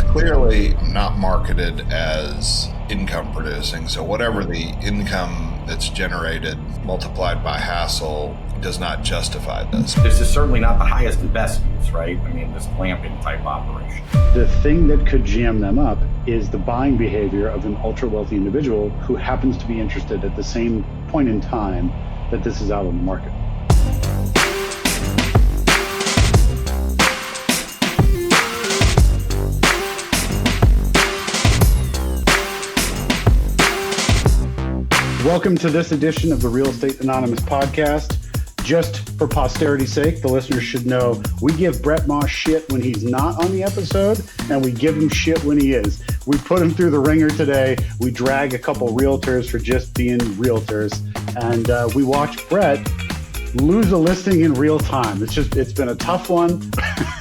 clearly not marketed as income producing. So whatever the income that's generated multiplied by hassle does not justify this. This is certainly not the highest and best use, right? I mean, this glamping type operation. The thing that could jam them up is the buying behavior of an ultra wealthy individual who happens to be interested at the same point in time that this is out on the market. Welcome to this edition of the Real Estate Anonymous podcast. Just for posterity's sake, the listeners should know we give Brett Moss shit when he's not on the episode, and we give him shit when he is. We put him through the ringer today. We drag a couple realtors for just being realtors, and we watch Brett lose a listing in real time. It's been a tough one,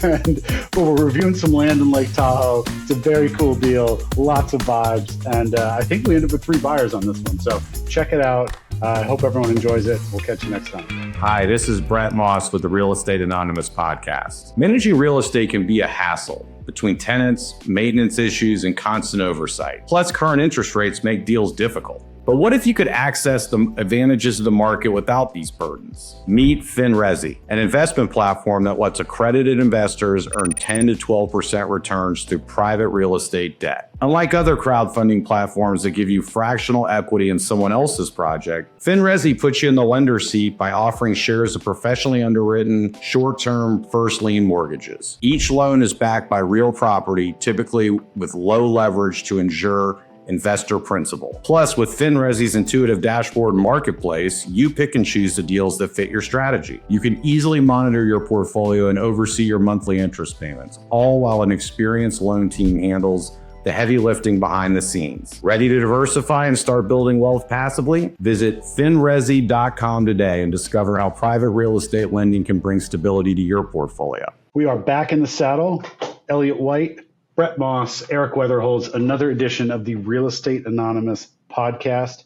but we're reviewing some land in Lake Tahoe. It's a very cool deal, lots of vibes, and I think we ended up with 3 buyers on this one. So check it out. I hope everyone enjoys it. We'll catch you next time. Hi, this is Brett Moss with the Real Estate Anonymous podcast. Managing real estate can be a hassle between tenants, maintenance issues, and constant oversight. Plus, current interest rates make deals difficult. But what if you could access the advantages of the market without these burdens? Meet FinResi, an investment platform that lets accredited investors earn 10 to 12% returns through private real estate debt. Unlike other crowdfunding platforms that give you fractional equity in someone else's project, FinResi puts you in the lender's seat by offering shares of professionally underwritten, short-term first lien mortgages. Each loan is backed by real property, typically with low leverage to ensure investor principal. Plus, with FinResi's intuitive dashboard and marketplace, you pick and choose the deals that fit your strategy. You can easily monitor your portfolio and oversee your monthly interest payments, all while an experienced loan team handles the heavy lifting behind the scenes. Ready to diversify and start building wealth passively? Visit finresi.com today and discover how private real estate lending can bring stability to your portfolio. We are back in the saddle. Elliott White, Brett Moss, Eric Weatherholtz, another edition of the Real Estate Anonymous podcast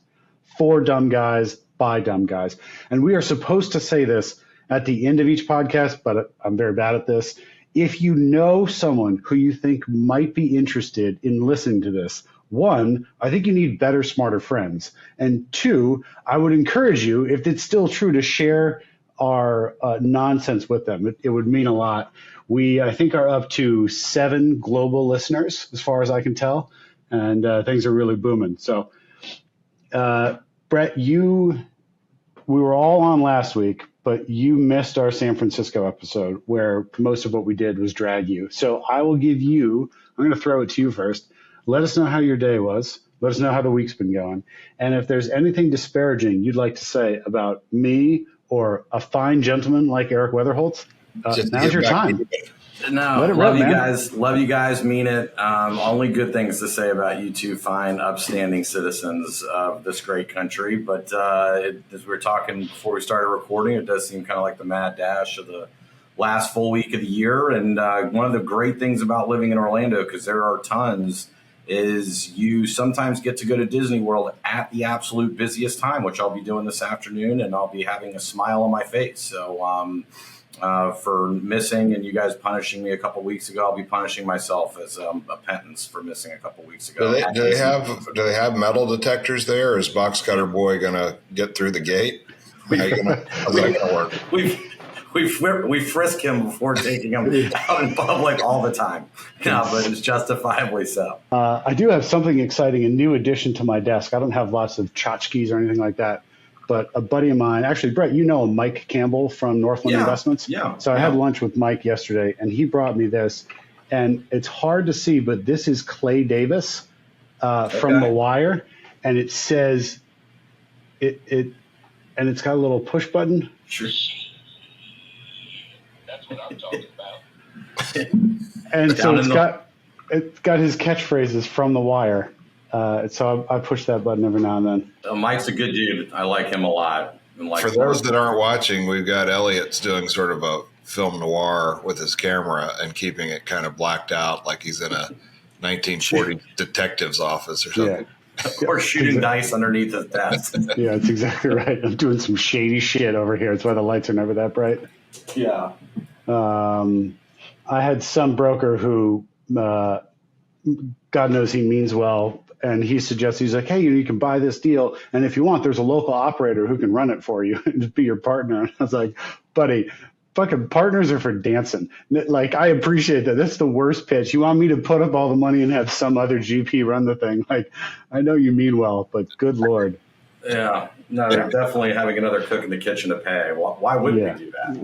for dumb guys by dumb guys. And we are supposed to say this at the end of each podcast, but I'm very bad at this. If you know someone who you think might be interested in listening to this, 1, I think you need better, smarter friends. And 2, I would encourage you, if it's still true, to share our nonsense with them. It would mean a lot. We, I think, are up to 7 global listeners, as far as I can tell, and things are really booming. So, Brett, we were all on last week, but you missed our San Francisco episode where most of what we did was drag you. So I will give you, I'm going to throw it to you first. Let us know how your day was. Let us know how the week's been going. And if there's anything disparaging you'd like to say about me or a fine gentleman like Eric Weatherholtz, now's your time. No, love you guys. Love you guys. Mean it. Only good things to say about you two fine, upstanding citizens of this great country. But as we were talking before we started recording, it does seem kind of like the mad dash of the last full week of the year. And one of the great things about living in Orlando, because there are tons, is you sometimes get to go to Disney World at the absolute busiest time, which I'll be doing this afternoon, and I'll be having a smile on my face. So for missing and you guys punishing me a couple weeks ago, I'll be punishing myself as a penance for missing a couple weeks ago. Do they have metal detectors there? Or is Box Cutter Boy going to get through the gate? How's that going to work? We frisk him before taking him out in public all the time. No, but it's justifiably so. I do have something exciting, a new addition to my desk. I don't have lots of tchotchkes or anything like that. But a buddy of mine, actually, Brett, you know Mike Campbell from Northland Investments. Yeah. So I had lunch with Mike yesterday, and he brought me this. And it's hard to see, but this is Clay Davis from The Wire. And it says, and it's got a little push button. Sure. That's what I'm talking about. And so it's got his catchphrases from The Wire. So I push that button every now and then. Mike's a good dude. I like him a lot. For those that aren't watching, we've got Elliott's doing sort of a film noir with his camera and keeping it kind of blacked out like he's in a 1940 detective's office or something. Yeah. Or shooting dice underneath his desk. Yeah, that's exactly right. I'm doing some shady shit over here. That's why the lights are never that bright. Yeah. I had some broker who God knows he means well. And he suggests, he's like, hey, you can buy this deal. And if you want, there's a local operator who can run it for you and just be your partner. And I was like, buddy, fucking partners are for dancing. Like, I appreciate that. That's the worst pitch. You want me to put up all the money and have some other GP run the thing? Like, I know you mean well, but good Lord. Yeah. No, they're definitely having another cook in the kitchen to pay. Why wouldn't we do that?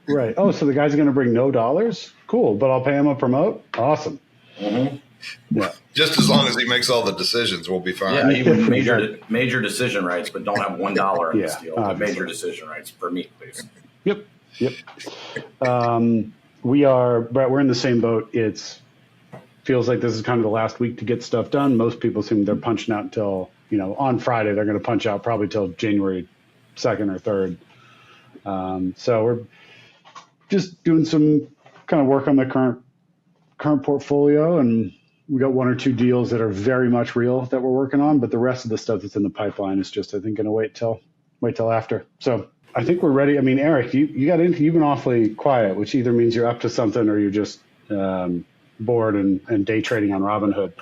Right. Oh, so the guy's going to bring no dollars? Cool. But I'll pay him a promote? Awesome. Mm-hmm. Yeah. Just as long as he makes all the decisions, we'll be fine. Yeah, even major decision rights, but don't have $1 in this deal. Major decision rights for me, please. Yep. We are, Brett, we're in the same boat. It feels like this is kind of the last week to get stuff done. Most people assume they're punching out until, on Friday, they're going to punch out probably till January 2nd or 3rd. So we're just doing some kind of work on the current portfolio, and we got one or two deals that are very much real that we're working on, but the rest of the stuff that's in the pipeline is just, I think, going to wait till after. So I think we're ready. I mean, Eric, you've been awfully quiet, which either means you're up to something or you're just bored and day trading on Robinhood.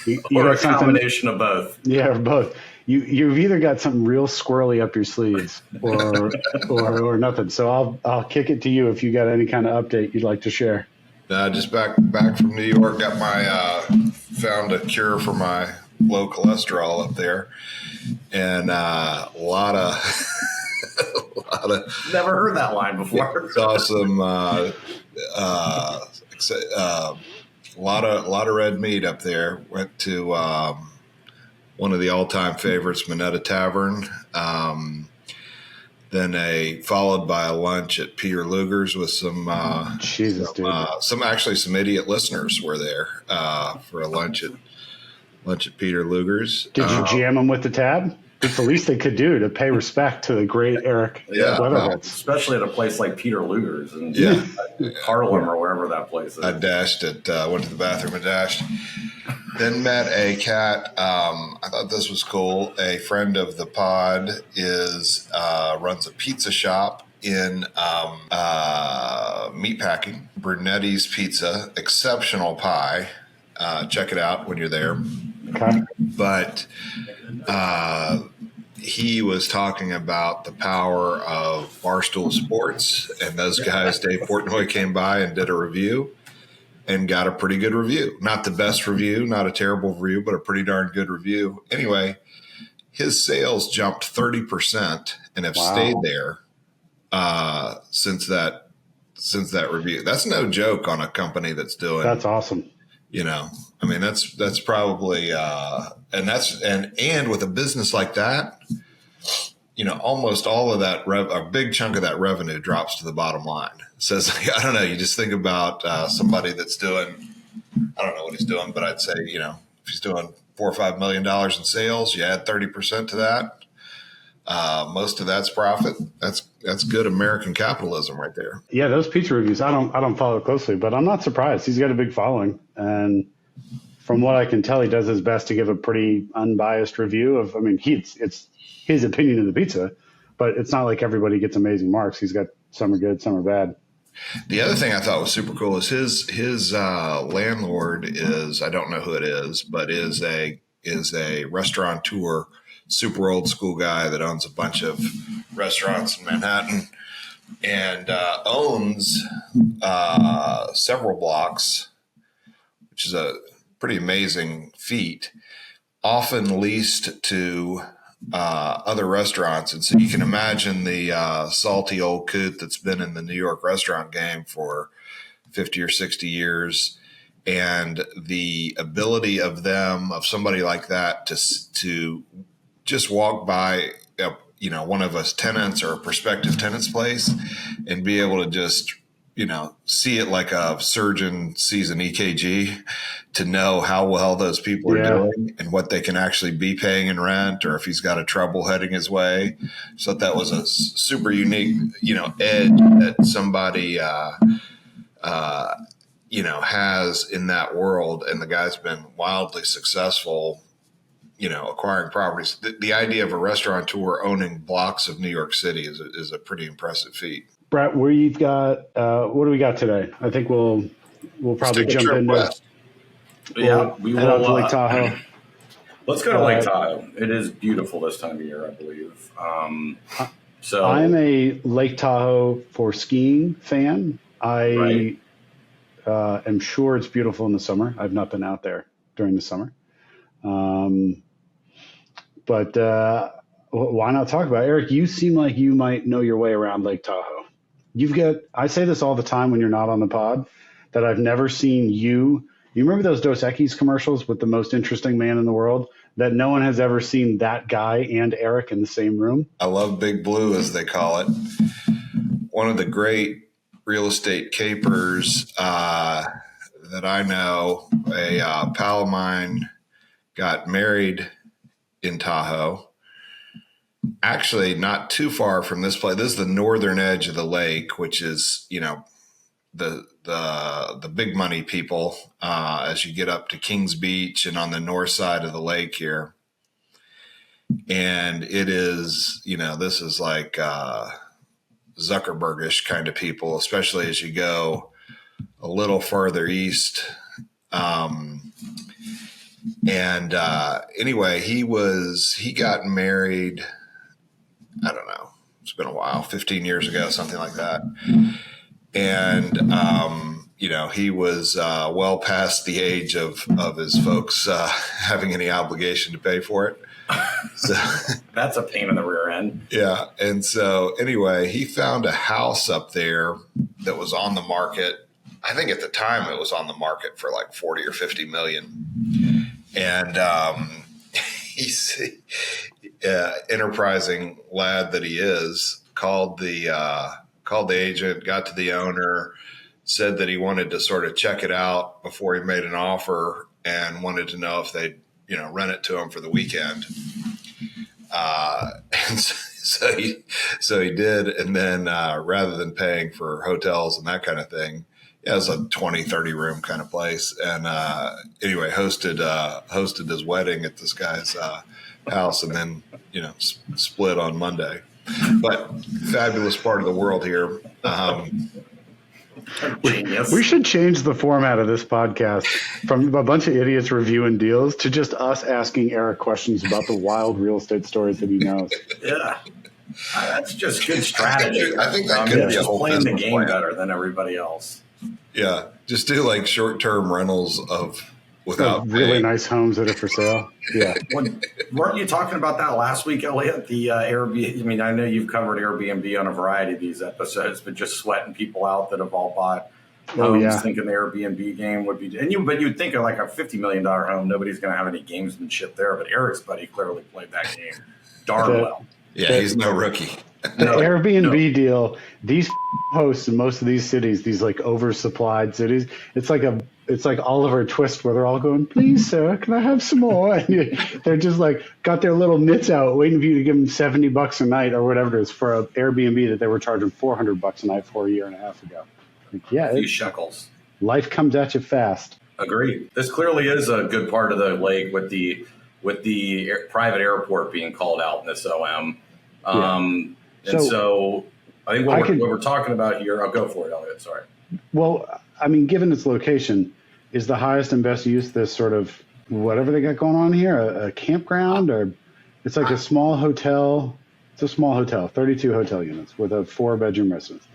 You or a combination of both. Yeah, both. You've either got something real squirrely up your sleeves or nothing. So I'll kick it to you if you got any kind of update you'd like to share. Just back from New York, got found a cure for my low cholesterol up there, and a lot of never heard that line before. Saw some a lot of red meat up there. Went to one of the all-time favorites, Minetta Tavern. Then followed by a lunch at Peter Luger's with some some idiot listeners were there for a lunch at Peter Luger's. Did you jam them with the tab? It's the least they could do to pay respect to the great Eric Weatherholtz. Especially at a place like Peter Luger's in Harlem or wherever that place is. I dashed it, went to the bathroom and dashed. Then met a cat. I thought this was cool. A friend of the pod runs a pizza shop in meatpacking. Brunetti's Pizza, exceptional pie. Check it out when you're there. Okay. But he was talking about the power of Barstool Sports, and those guys, Dave Portnoy, came by and did a review and got a pretty good review. Not the best review, not a terrible review, but a pretty darn good review. Anyway, his sales jumped 30% and have stayed there since that review. That's no joke on a company that's doing. That's awesome. I mean, that's probably and with a business like that, almost all of that a big chunk of that revenue drops to the bottom line. So I don't know. You just think about somebody that's doing, I don't know what he's doing, but I'd say, if he's doing $4 or $5 million in sales, you add 30% to that. Most of that's profit. That's good American capitalism right there. Yeah, those pizza reviews, I don't follow closely, but I'm not surprised. He's got a big following, and from what I can tell, he does his best to give a pretty unbiased review of. I mean, it's his opinion of the pizza, but it's not like everybody gets amazing marks. He's got some are good, some are bad. The other thing I thought was super cool is his landlord is, I don't know who it is, but is a restaurateur. Super old school guy that owns a bunch of restaurants in Manhattan and owns several blocks, which is a pretty amazing feat, often leased to other restaurants. And so you can imagine the salty old coot that's been in the New York restaurant game for 50 or 60 years. And the ability of somebody like that to just walk by, one of us tenants or a prospective tenant's place and be able to just, see it like a surgeon sees an EKG to know how well those people are doing and what they can actually be paying in rent, or if he's got a trouble heading his way. So that was a super unique, edge that somebody, has in that world. And the guy's been wildly successful, acquiring properties. The idea of a restaurateur owning blocks of New York City is a pretty impressive feat. Brett, what do we got today? I think we'll probably jump in. Yeah, we head out will. to Lake Tahoe. Let's go to Lake Tahoe. It is beautiful this time of year, I believe. So I'm a Lake Tahoe for skiing fan. I am sure it's beautiful in the summer. I've not been out there during the summer. But why not talk about it? Eric, you seem like you might know your way around Lake Tahoe. I say this all the time when you're not on the pod, that I've never seen you. You remember those Dos Equis commercials with the most interesting man in the world? That no one has ever seen that guy and Eric in the same room? I love Big Blue, as they call it. One of the great real estate capers that I know, a pal of mine got married in Tahoe. Actually, not too far from this place. This is the northern edge of the lake, which is, the big money people as you get up to Kings Beach and on the north side of the lake here. And it is, this is like Zuckerbergish kind of people, especially as you go a little further east. Anyway, he got married, I don't know, it's been a while, 15 years ago, something like that. And, he was well past the age of his folks having any obligation to pay for it. So that's a pain in the rear end. Yeah. And so anyway, he found a house up there that was on the market. I think at the time it was on the market for like 40 or 50 million. And he's enterprising lad that he is, called the agent, got to the owner, said that he wanted to sort of check it out before he made an offer, and wanted to know if they'd, rent it to him for the weekend. And so he did. And then rather than paying for hotels and that kind of thing, it was a 20, 30 room kind of place. And anyway, hosted his wedding at this guy's house, and then, split on Monday. But fabulous part of the world here. We should change the format of this podcast from a bunch of idiots reviewing deals to just us asking Eric questions about the wild real estate stories that he knows. Yeah. That's just good strategy. I think that could be just playing the game better than everybody else. Yeah. Just do like short-term rentals without really nice homes that are for sale. Yeah. Weren't you talking about that last week, Elliott? The Airbnb. I mean, I know you've covered Airbnb on a variety of these episodes, but just sweating people out that have all bought homes, thinking the Airbnb game would be. But you'd think of like a $50 million home, nobody's going to have any gamesmanship there. But Eric's buddy clearly played that game darn well. Yeah, he's no rookie. The Airbnb deal, these hosts in most of these cities, these like oversupplied cities, it's like Oliver Twist where they're all going, please, sir, can I have some more? And they're just like got their little mitts out waiting for you to give them $70 a night or whatever it is for an Airbnb that they were charging $400 a night for a year and a half ago. Like, yeah, a few shekels. Life comes at you fast. Agreed. This clearly is a good part of the lake with the private airport being called out in this OM. So I think what we're talking about here, I'll go for it, Elliott. Sorry. Well, I mean, given its location, is the highest and best use this sort of whatever they got going on here, a campground, or it's like a small hotel? It's a small hotel, 32 hotel units with a 4-bedroom residence.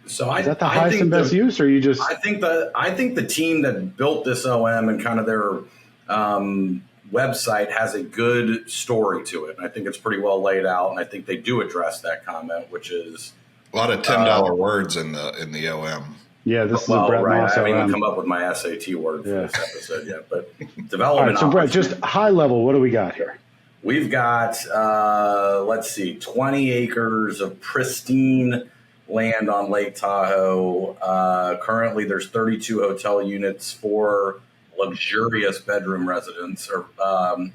So is that the highest and best use, or you just? I think the team that built this OM and kind of their website has a good story to it. And I think it's pretty well laid out, and I think they do address that comment, which is a lot of $10 words in the OM. Yeah, this is a Brett Moss. I haven't even come up with my SAT word for this episode yet, but development. All right, so Brett, just high level, what do we got here? We've got 20 acres of pristine land on Lake Tahoe. Currently, there's 32 hotel units for luxurious bedroom residence, or a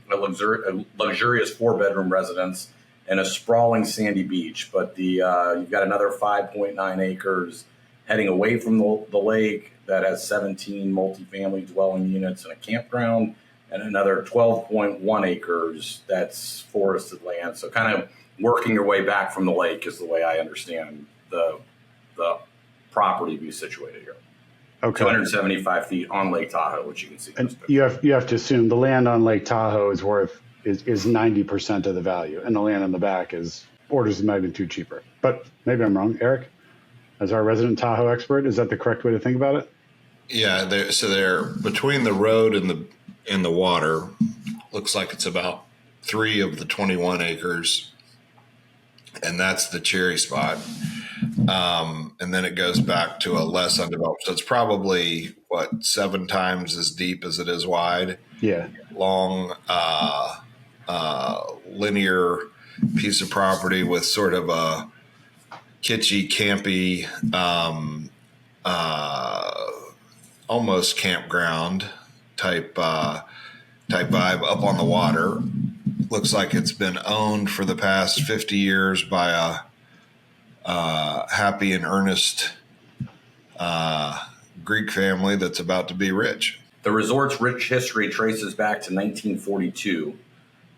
luxurious 4-bedroom residence, and a sprawling sandy beach. But you've got another 5.9 acres heading away from the lake that has 17 multifamily dwelling units and a campground, and another 12.1 acres that's forested land. So kind of working your way back from the lake is the way I understand the property be situated here. Okay. 275 feet on Lake Tahoe, which you can see. And you have to assume the land on Lake Tahoe is 90% of the value, and the land on the back is orders of magnitude cheaper. But maybe I'm wrong. Eric, as our resident Tahoe expert, is that the correct way to think about it? Yeah, they're between the road and the water. Looks like it's about 3 of the 21 acres, and that's the cherry spot. And then it goes back to a less undeveloped. So it's probably 7 times as deep as it is wide. Yeah. Long, linear piece of property with sort of a kitschy, campy, almost campground type vibe up on the water. Looks like it's been owned for the past 50 years by a happy and earnest Greek family that's about to be rich. The resort's rich history traces back to 1942.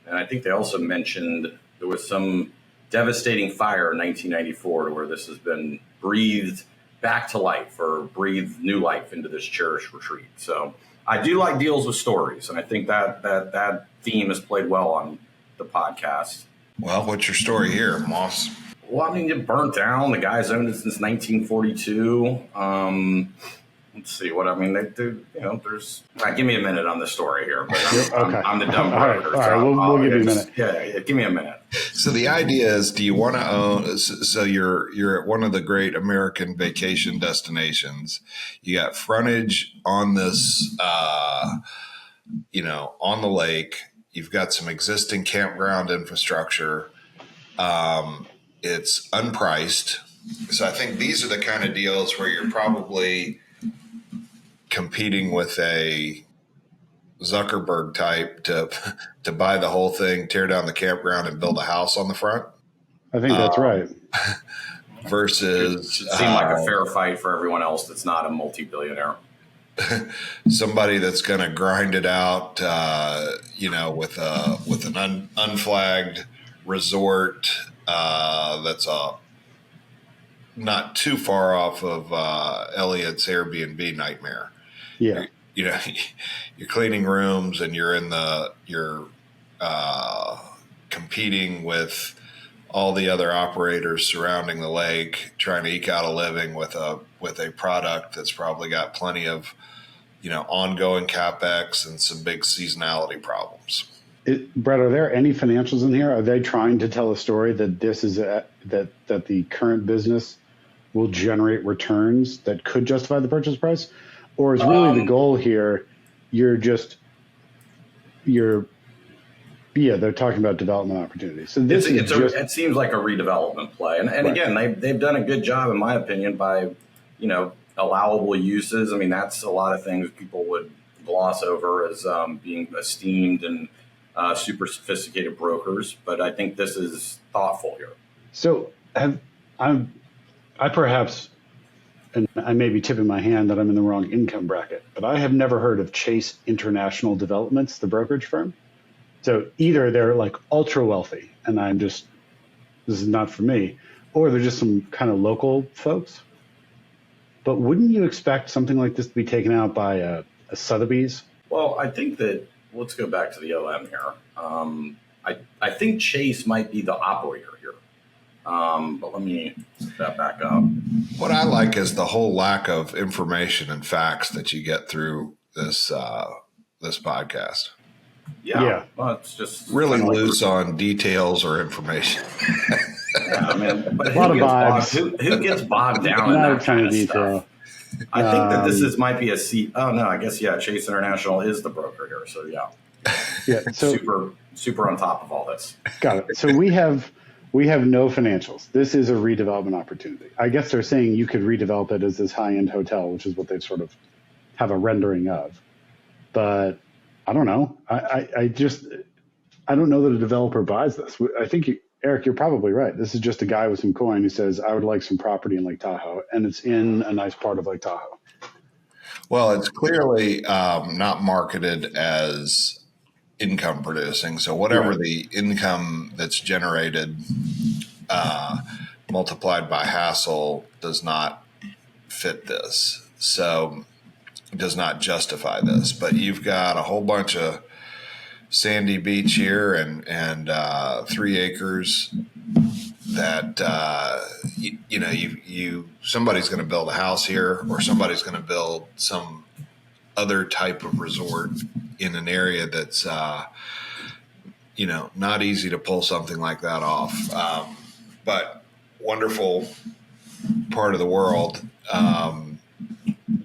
And I think they also mentioned there was some devastating fire in 1994 where this has been breathed back to life, or breathed new life into this cherished retreat. So I do like deals with stories, and I think that theme has played well on the podcast. Well, what's your story here, Moss? Well, I mean, it burnt down. The guy's owned it since 1942. Let's see what I mean. They do, there's. Give me a minute on the story here, but I'm the dumb broker. All right, we'll give you a minute. Yeah, give me a minute. So the idea is, do you want to own? So you're at one of the great American vacation destinations. You got frontage on this, on the lake. You've got some existing campground infrastructure. It's unpriced. So I think these are the kind of deals where you're probably competing with a Zuckerberg type to buy the whole thing, tear down the campground, and build a house on the front. I think that's right. Versus it seemed like a fair fight for everyone else that's not a multi-billionaire. Somebody that's going to grind it out, with an unflagged resort that's not too far off of Elliott's Airbnb nightmare. Yeah. You're cleaning rooms and you're competing with all the other operators surrounding the lake, trying to eke out a living with a product that's probably got plenty of, ongoing CapEx and some big seasonality problems. Brett, are there any financials in here? Are they trying to tell a story that this is that the current business will generate returns that could justify the purchase price? Or is really the goal here, they're talking about development opportunities. So it seems like a redevelopment play. And right. Again, they've done a good job, in my opinion, by, allowable uses. I mean, that's a lot of things people would gloss over as being esteemed and super sophisticated brokers. But I think this is thoughtful here. So I perhaps, and I may be tipping my hand that I'm in the wrong income bracket, but I have never heard of Chase International Developments, the brokerage firm. So either they're like ultra wealthy and this is not for me, or they're just some kind of local folks. But wouldn't you expect something like this to be taken out by a Sotheby's? Well, I think that, let's go back to the OM here. I think Chase might be the operator here. But let me set that back up. What I like is the whole lack of information and facts that you get through this podcast. Yeah. Well, it's just really loose on details or information. Yeah, I mean, but a lot of vibes. Who gets bogged down in that kind of detail? Stuff? I think that this might be a seat. Oh no, I guess Chase International is the broker here. So yeah. So super on top of all this. Got it. So we have no financials. This is a redevelopment opportunity. I guess they're saying you could redevelop it as this high-end hotel, which is what they sort of have a rendering of. But I don't know. I don't know that a developer buys this. I think, Eric, you're probably right. This is just a guy with some coin who says, I would like some property in Lake Tahoe, and it's in a nice part of Lake Tahoe. Well, it's clearly not marketed as income producing. So whatever the income that's generated multiplied by hassle does not fit this. So does not justify this. But you've got a whole bunch of sandy beach here and 3 acres that somebody's going to build a house here, or somebody's going to build some other type of resort in an area that's not easy to pull something like that off. But wonderful part of the world.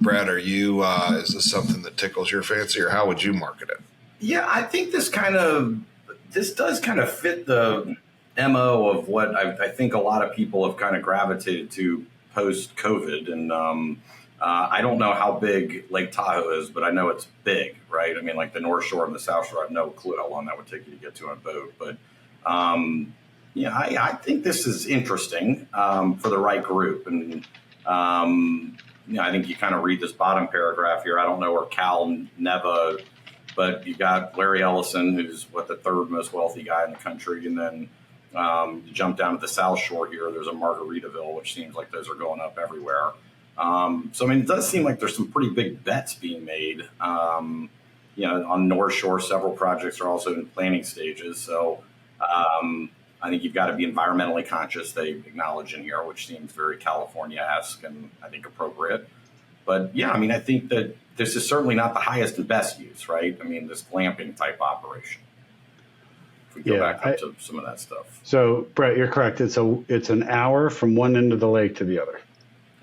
Brad, are you is this something that tickles your fancy, or how would you market it? Yeah, I think this does kind of fit the MO of what I think a lot of people have kind of gravitated to post COVID. And I don't know how big Lake Tahoe is, but I know it's big, right? I mean, like the North Shore and the South Shore, I have no clue how long that would take you to get to on a boat. But I think this is interesting for the right group. And I think you kind of read this bottom paragraph here. I don't know where Cal, Neva, but you got Larry Ellison, who's the 3rd most wealthy guy in the country. And then you jump down to the South Shore here. There's a Margaritaville, which seems like those are going up everywhere. It does seem like there's some pretty big bets being made. On North Shore, several projects are also in planning stages. So I think you've got to be environmentally conscious. They acknowledge in here, which seems very California-esque and I think appropriate. But yeah, I think that this is certainly not the highest and best use, right? This glamping type operation. If we go back up to some of that stuff. So Brett, you're correct. It's an hour from one end of the lake to the other.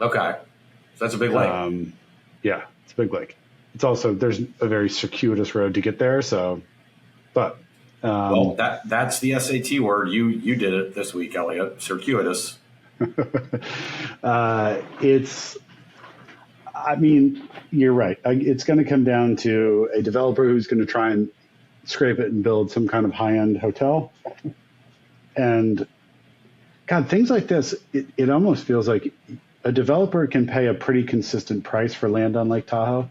Okay. So that's a big lake. Yeah, it's a big lake. It's also, there's a very circuitous road to get there. So, but. Well, that's the SAT word. You did it this week, Elliott. Circuitous. You're right. It's going to come down to a developer who's going to try and scrape it and build some kind of high-end hotel. And God, things like this, it almost feels like a developer can pay a pretty consistent price for land on Lake Tahoe.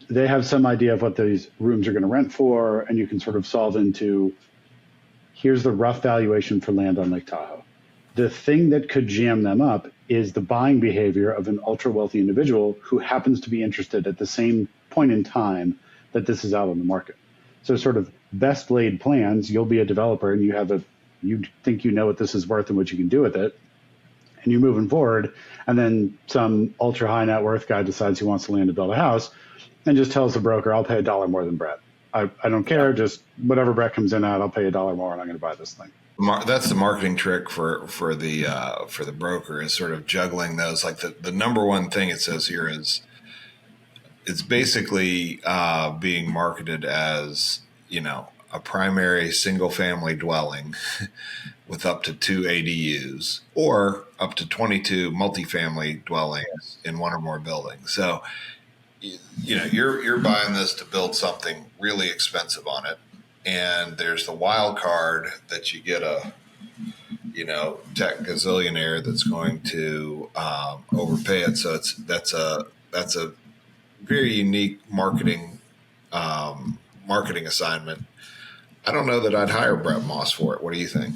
They have some idea of what these rooms are going to rent for, and you can sort of solve into, here's the rough valuation for land on Lake Tahoe. The thing that could jam them up is the buying behavior of an ultra-wealthy individual who happens to be interested at the same point in time that this is out on the market. So sort of best laid plans, you'll be a developer and you think you know what this is worth and what you can do with it, and you're moving forward, and then some ultra high net worth guy decides he wants to land to build a house and just tells the broker, I'll pay $1 more than Brett. I don't care, just whatever Brett comes in at, I'll pay $1 more and I'm going to buy this thing. That's the marketing trick for the broker, is sort of juggling those. Like the number one thing it says here is it's basically being marketed as, a primary single family dwelling with up to 2 ADUs or up to 22 multifamily dwellings in one or more buildings. So, you're buying this to build something really expensive on it. And there's the wild card that you get a, tech gazillionaire that's going to overpay it. So that's a very unique marketing assignment. I don't know that I'd hire Brett Moss for it. What do you think?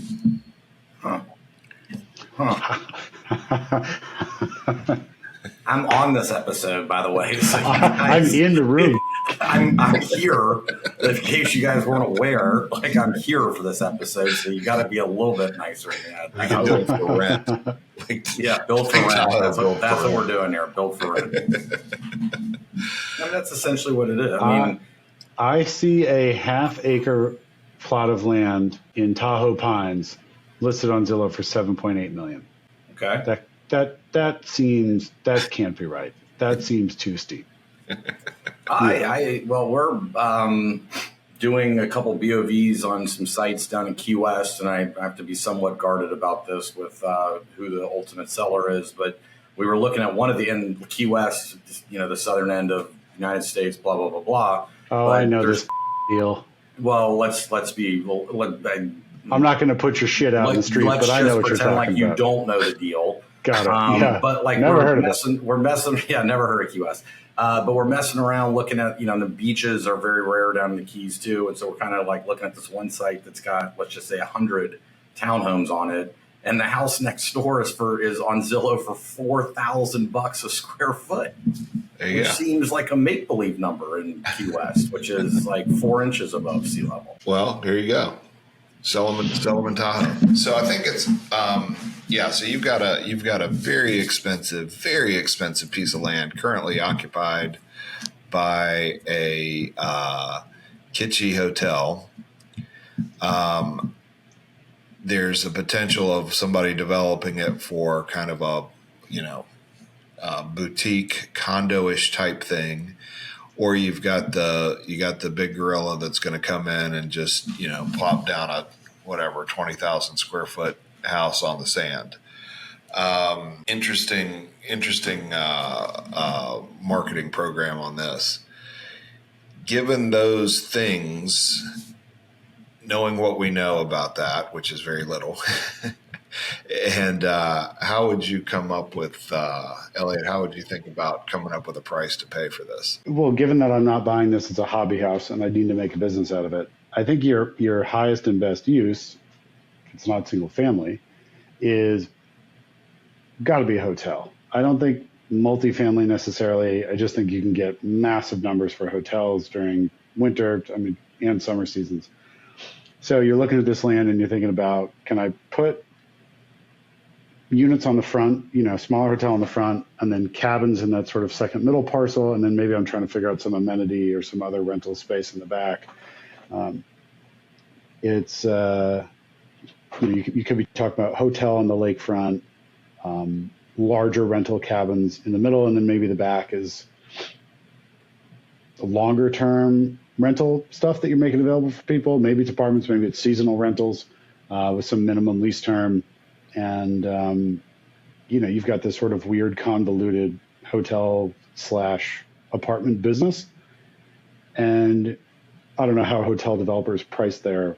I'm on this episode, by the way. So I'm in the room. I'm here. In case you guys weren't aware, I'm here for this episode, so you got to be a little bit nicer than that. We can build for rent. Yeah, build for rent. That's what we're doing here. Build for rent. That's essentially what it is. I see a half-acre plot of land in Tahoe Pines listed on Zillow for $7.8 million. Okay. That can't be right. That seems too steep. We're doing a couple BOVs on some sites down in Key West, and I have to be somewhat guarded about this with who the ultimate seller is. But we were looking at one of in Key West, the southern end of the United States, blah blah blah blah. Oh, I know this deal. Well, let's be. I'm not going to put your shit out in the street, but I know what you're talking about. Like you don't know the deal. Got it. Yeah. But we're messing. Yeah, never heard of Key West. But we're messing around looking at, the beaches are very rare down in the Keys too. And so we're kind of like looking at this one site that's got, let's just say 100 townhomes on it. and the house next door is on Zillow for $4,000 a square foot, which seems like a make believe number in Key West, which is like 4 inches above sea level. Well, here you go. Sell them in Tahoe. So I think it's so you've got a very expensive piece of land currently occupied by a kitschy hotel. There's a potential of somebody developing it for kind of a boutique condo-ish type thing, or you got the big gorilla that's going to come in and just plop down a 20,000 square foot house on the sand. Interesting marketing program on this. Given those things, knowing what we know about that, which is very little, and how would you come up with, Elliott, how would you think about coming up with a price to pay for this? Well, given that I'm not buying this as a hobby house and I need to make a business out of it, I think your highest and best use, if it's not single family, is got to be a hotel. I don't think multifamily necessarily. I just think you can get massive numbers for hotels during winter, and summer seasons. So you're looking at this land and you're thinking about, can I put units on the front, smaller hotel on the front, and then cabins in that sort of second middle parcel, and then maybe I'm trying to figure out some amenity or some other rental space in the back. It's you could be talking about hotel on the lakefront, larger rental cabins in the middle, and then maybe the back is longer term rental stuff that you're making available for people. Maybe it's apartments, maybe it's seasonal rentals with some minimum lease term. And, you've got this sort of weird convoluted hotel / apartment business. And I don't know how hotel developers price their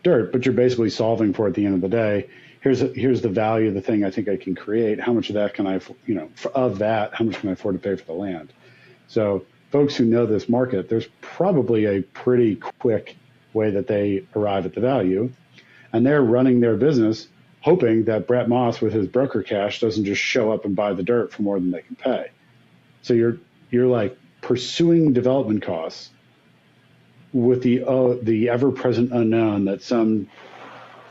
dirt, but you're basically solving for, at the end of the day, here's the value of the thing I think I can create. How much of that can I, of that, how much can I afford to pay for the land? So folks who know this market, there's probably a pretty quick way that they arrive at the value, and they're running their business hoping that Brett Moss with his broker cash doesn't just show up and buy the dirt for more than they can pay. So you're like pursuing development costs with the ever-present unknown that some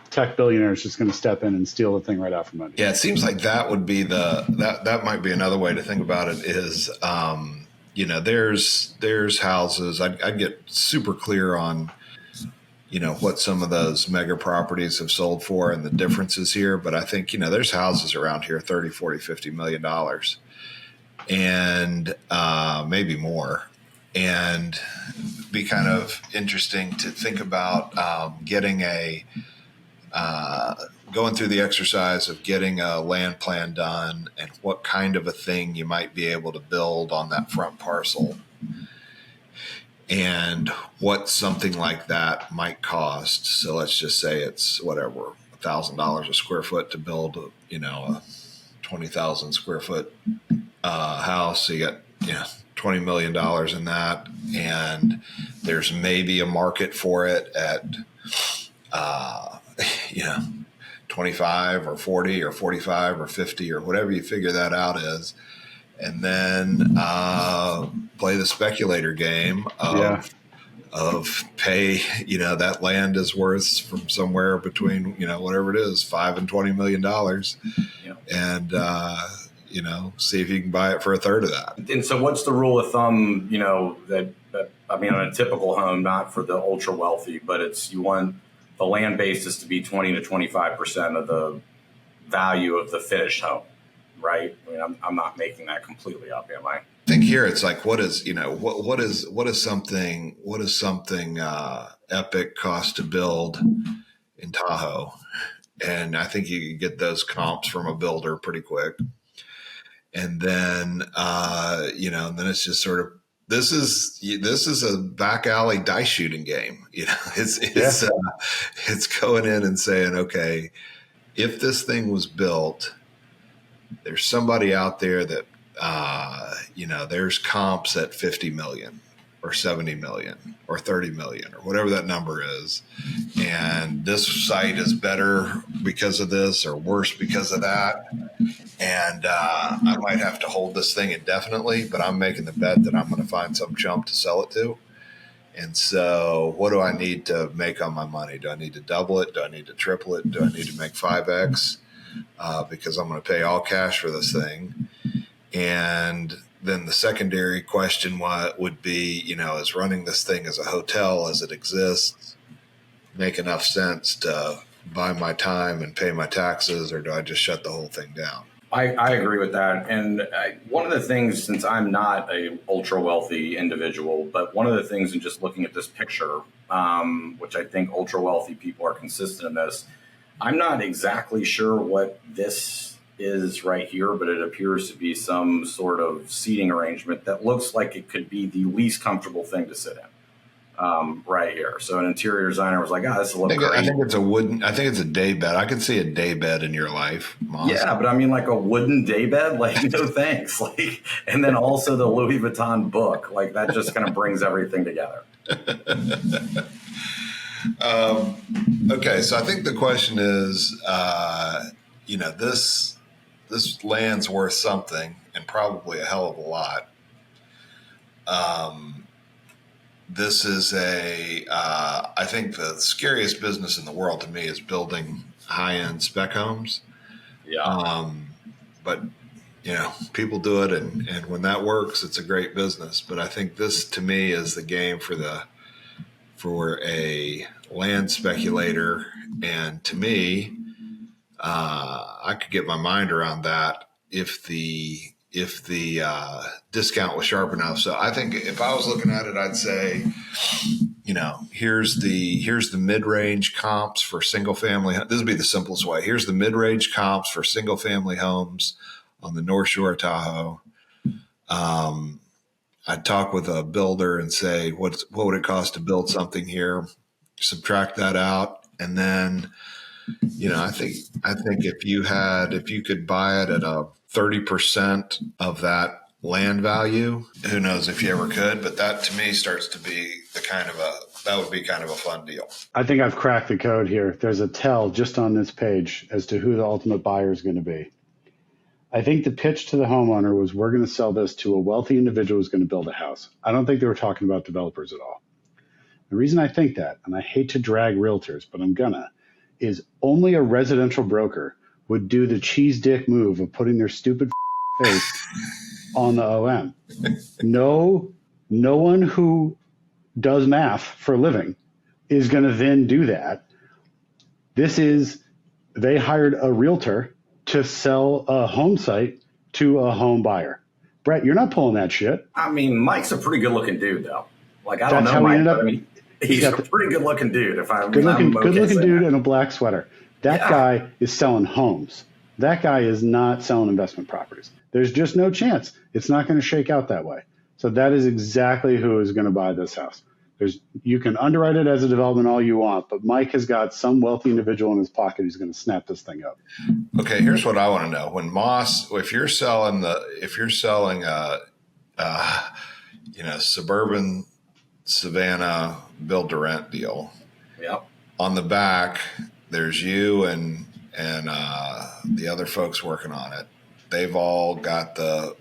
tech billionaire is just going to step in and steal the thing right out from under. Yeah, it seems like that would be that might be another way to think about it is, there's houses. I'd get super clear on, what some of those mega properties have sold for and the differences here. But I think, there's houses around here, 30, 40, $50 million and maybe more. And be kind of interesting to think about getting going through the exercise of getting a land plan done and what kind of a thing you might be able to build on that front parcel and what something like that might cost. So let's just say it's $1,000 a square foot to build a 20,000 square foot house. So you got $20 million in that, and there's maybe a market for it at 25 or 40 or 45 or 50 or whatever you figure that out is, and then play the speculator game of pay. That land is worth from somewhere between whatever it is, $5 and $20 million, and see if you can buy it for a third of that. And so what's the rule of thumb, that on a typical home, not for the ultra wealthy, but you want the land basis to be 20 to 25% of the value of the finished home, right? I'm not making that completely up, am I? I think here it's like, what is something epic cost to build in Tahoe? And I think you can get those comps from a builder pretty quick. And then, then it's just sort of, this is a back alley dice shooting game. It's going in and saying, okay, if this thing was built, there's somebody out there that, there's comps at 50 million. or 70 million or 30 million or whatever that number is. And this site is better because of this or worse because of that. And I might have to hold this thing indefinitely, but I'm making the bet that I'm going to find some chump to sell it to. And so what do I need to make on my money? Do I need to double it? Do I need to triple it? Do I need to make 5X? Because I'm going to pay all cash for this thing. And then the secondary question would be, is running this thing as a hotel as it exists make enough sense to buy my time and pay my taxes, or do I just shut the whole thing down? I agree with that. And one of the things, since I'm not a ultra wealthy individual, but one of the things in just looking at this picture, which I think ultra wealthy people are consistent in this, I'm not exactly sure what this is right here, but it appears to be some sort of seating arrangement that looks like it could be the least comfortable thing to sit in right here. So an interior designer was like, this will look great. I think it's a day bed. I could see a day bed in your life, Moss. Yeah, but I mean like a wooden day bed, like no thanks. Like, and then also the Louis Vuitton book, like that just kind of brings everything together. Okay, so I think the question is, this land's worth something, and probably a hell of a lot. This is I think the scariest business in the world to me is building high-end spec homes. Yeah. But, people do it, and when that works, it's a great business. But I think this, to me, is the game for a land speculator. And to me, I could get my mind around that if the discount was sharp enough. So I think if I was looking at it, I'd say, here's the mid-range comps for single family. This would be the simplest way. Here's the mid-range comps for single family homes on the North Shore of Tahoe. I'd talk with a builder and say, what would it cost to build something here? Subtract that out, and then, I think if you could buy it at a 30% of that land value, who knows if you ever could, but that to me starts to be that would be kind of a fun deal. I think I've cracked the code here. There's a tell just on this page as to who the ultimate buyer is going to be. I think the pitch to the homeowner was, we're going to sell this to a wealthy individual who's going to build a house. I don't think they were talking about developers at all. The reason I think that, and I hate to drag realtors, but I'm gonna, is only a residential broker would do the cheese dick move of putting their stupid face on the OM. No one who does math for a living is going to then do that. They hired a realtor to sell a home site to a home buyer. Brett, you're not pulling that shit. I mean, Mike's a pretty good looking dude though. Like, I don't know Mike, but I mean, he's a pretty good looking dude. Good looking dude in a black sweater. That guy is selling homes. That guy is not selling investment properties. There's just no chance. It's not going to shake out that way. So that is exactly who is going to buy this house. You can underwrite it as a development all you want, but Mike has got some wealthy individual in his pocket who's going to snap this thing up. Okay, here's what I want to know. When Moss, if you're selling a suburban Savannah build to rent deal, yep. On the back there's you and the other folks working on it. They've all got the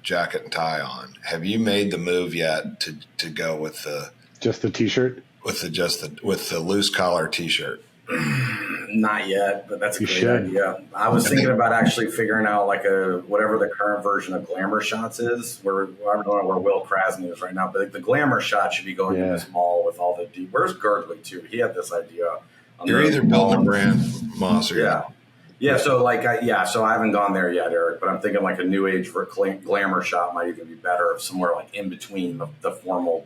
jacket and tie on. Have you made the move yet to go with the t-shirt? With the loose collar t-shirt? Not yet, but that's a great idea. I was thinking about actually figuring out like whatever the current version of Glamour Shots is. I don't know where Will Krasny is right now, but the Glamour Shot should be going in this mall with all the deep. Where's Girdley too? He had this idea. You're either building a brand, Moss, or yeah. So so I haven't gone there yet, Eric. But I'm thinking like a new age for Glamour Shot might even be better, somewhere like in between the formal,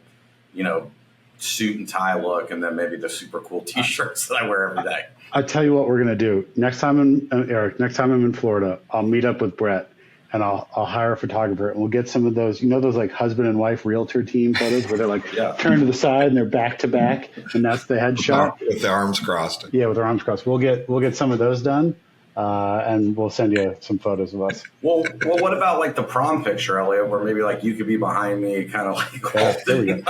suit and tie look, and then maybe the super cool t-shirts that I wear every day. I tell you what we're going to do. Next time I'm in Florida, I'll meet up with Brett and I'll hire a photographer and we'll get some of those, those like husband and wife realtor team photos where they're like turned to the side and they're back to back and that's the headshot. With the arms crossed. Yeah, with their arms crossed. We'll get some of those done. and we'll send you some photos of us. Well, what about like the prom picture, Elliot, where maybe like you could be behind me, kind of like, there we go.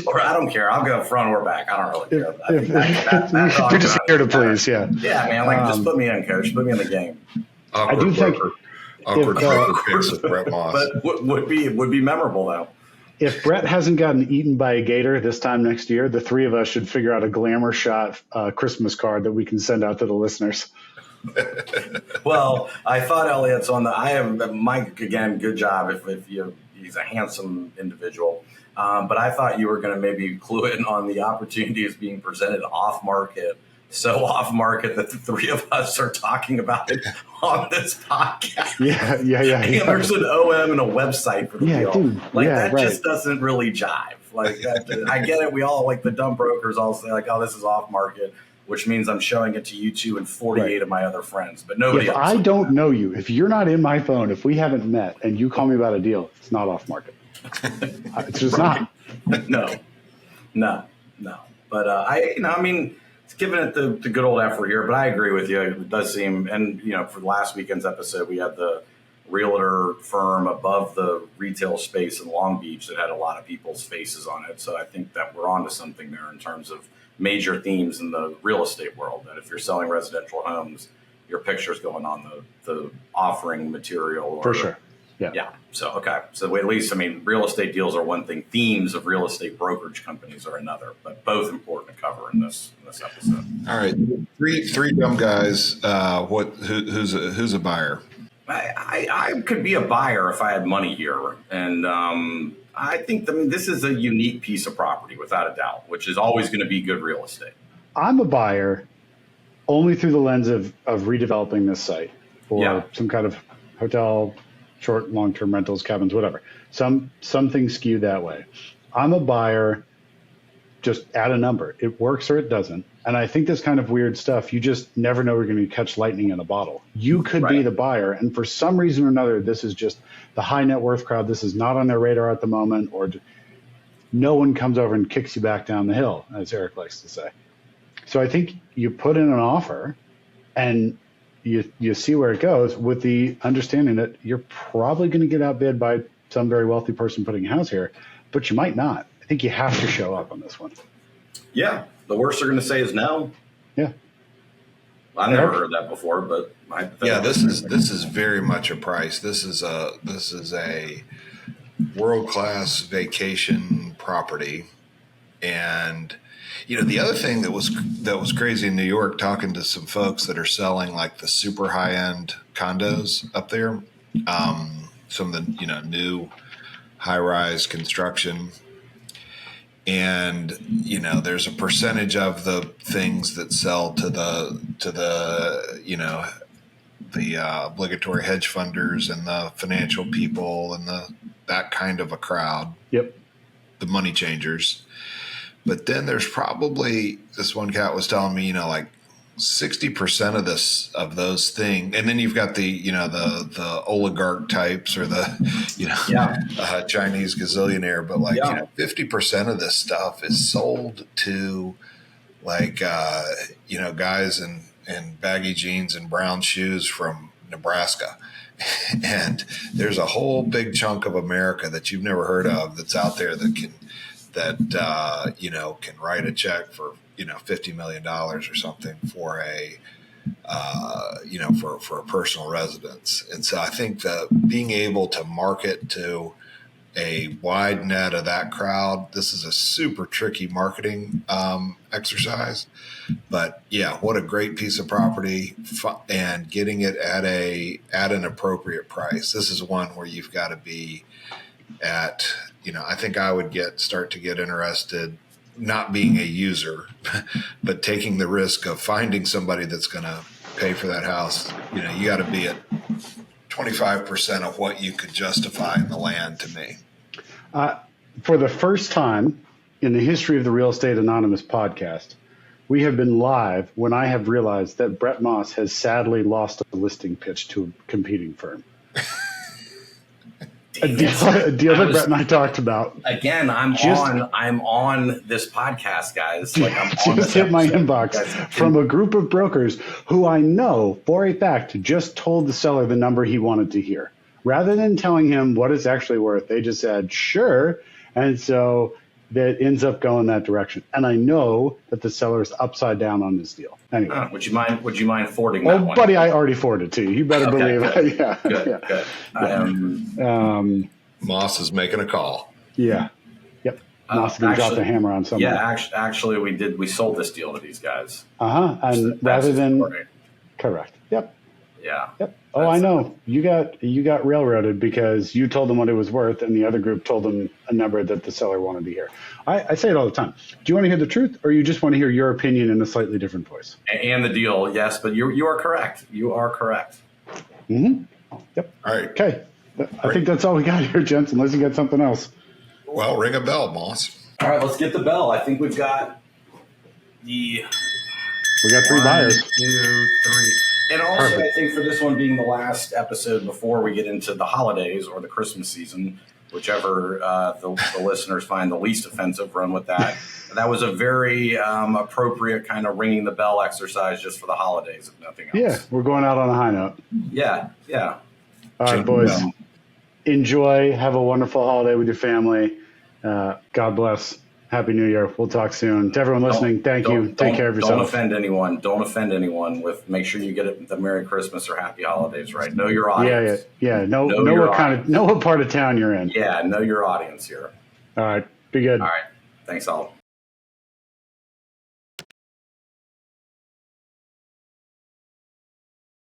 Or I don't care. I'll go front or back. I don't really care. You're just here to please, yeah. Yeah, man. Like, just put me in, coach. Put me in the game. Awkward I do think awkward pics with Brett Moss. But would be memorable though. If Brett hasn't gotten eaten by a gator this time next year, the three of us should figure out a glamour shot Christmas card that we can send out to the listeners. Well, I thought Elliott's on I have Mike again. Good job. If he's a handsome individual, but I thought you were going to maybe clue in on the opportunities being presented off market. So off market that the three of us are talking about it on this podcast. Yeah. And there's an OM and a website for the deal. Dude, that just doesn't really jive. Like that, I get it. We all like the dumb brokers all say like, oh, this is off market, which means I'm showing it to you two and 48 of my other friends, but nobody else. If I don't know you, if you're not in my phone, if we haven't met and you call me about a deal, it's not off market. It's just not. No. But I mean, it's giving it the good old effort here, but I agree with you. It does seem, and for last weekend's episode, we had the realtor firm above the retail space in Long Beach that had a lot of people's faces on it. So I think that we're onto something there in terms of major themes in the real estate world, that if you're selling residential homes, your picture's going on the offering material. For sure. Yeah. So, okay. So at least, real estate deals are one thing. Themes of real estate brokerage companies are another, but both important to cover in this episode. All right. Three dumb guys. Who's a buyer? I could be a buyer if I had money here. And I think, this is a unique piece of property without a doubt, which is always going to be good real estate. I'm a buyer only through the lens of redeveloping this site for some kind of hotel, short, long-term rentals, cabins, whatever. Something skewed that way. I'm a buyer, just add a number. It works or it doesn't. And I think this kind of weird stuff, you just never know we're going to catch lightning in a bottle. You could be the buyer, and for some reason or another, this is just the high net worth crowd. This is not on their radar at the moment, or no one comes over and kicks you back down the hill, as Eric likes to say. So I think you put in an offer and you see where it goes with the understanding that you're probably going to get outbid by some very wealthy person putting a house here, but you might not. I think you have to show up on this one. Yeah. The worst they're going to say is no. Yeah. I've never heard that before, but this is very much a price. This is a world-class vacation property. And the other thing that was crazy in New York, talking to some folks that are selling like the super high-end condos up there, some of the new high-rise construction. And there's a percentage of the things that sell to the obligatory hedge funders and the financial people and that kind of a crowd. Yep. The money changers. But then there's probably, this one cat was telling me, like 60% of those things, and then you've got the the oligarch types or the Chinese gazillionaire, but 50% of this stuff is sold to guys in baggy jeans and brown shoes from Nebraska. And there's a whole big chunk of America that you've never heard of that's out there that can write a check for $50 million or something for a for a personal residence. And so I think that being able to market to a wide net of that crowd, this is a super tricky marketing exercise. But yeah, what a great piece of property, and getting it at an appropriate price. This is one where you've got to be at, I think I would start to get interested, not being a user, but taking the risk of finding somebody that's going to pay for that house. You got to be at 25% of what you could justify in the land to me. For the first time in the history of the Real Estate Anonymous podcast, we have been live when I have realized that Brett Moss has sadly lost a listing pitch to a competing firm. A deal that Brett and I talked about. Again, I'm on this podcast, guys. Like I'm on just hit my inbox from a group of brokers who I know for a fact just told the seller the number he wanted to hear. Rather than telling him what it's actually worth, they just said, sure. And so that ends up going that direction. And I know that the seller's upside down on this deal. Anyway. Would you mind forwarding that one? Buddy, I already forwarded it to you. You better believe it. Yeah. Good. Moss is making a call. Yeah. Yep. Moss can drop the hammer on someone. Yeah, actually we sold this deal to these guys. And rather than correct. Yep. Yeah. Yep. Oh, I know. You got railroaded because you told them what it was worth, and the other group told them a number that the seller wanted to hear. I say it all the time. Do you want to hear the truth, or you just want to hear your opinion in a slightly different voice? And the deal, yes, but you are correct. You are correct. Mm-hmm. Yep. All right. Okay. I think that's all we got here, gents, unless you got something else. Well, ring a bell, Moss. All right, let's get the bell. I think we've got We got 3 buyers. 2, 3. And also, Perfect. I think for this one being the last episode before we get into the holidays or the Christmas season, whichever the listeners find the least offensive, run with that. That was a very appropriate kind of ringing the bell exercise just for the holidays, if nothing else. Yeah, we're going out on a high note. Yeah. All right, boys. Enjoy. Have a wonderful holiday with your family. God bless. Happy New Year. We'll talk soon. To everyone listening, thank you. Take care of yourself. Don't offend anyone. Don't offend anyone with make sure you get it the Merry Christmas or Happy Holidays right. Know your audience. Yeah. Know what part of town you're in. Yeah, know your audience here. All right. Be good. All right. Thanks all.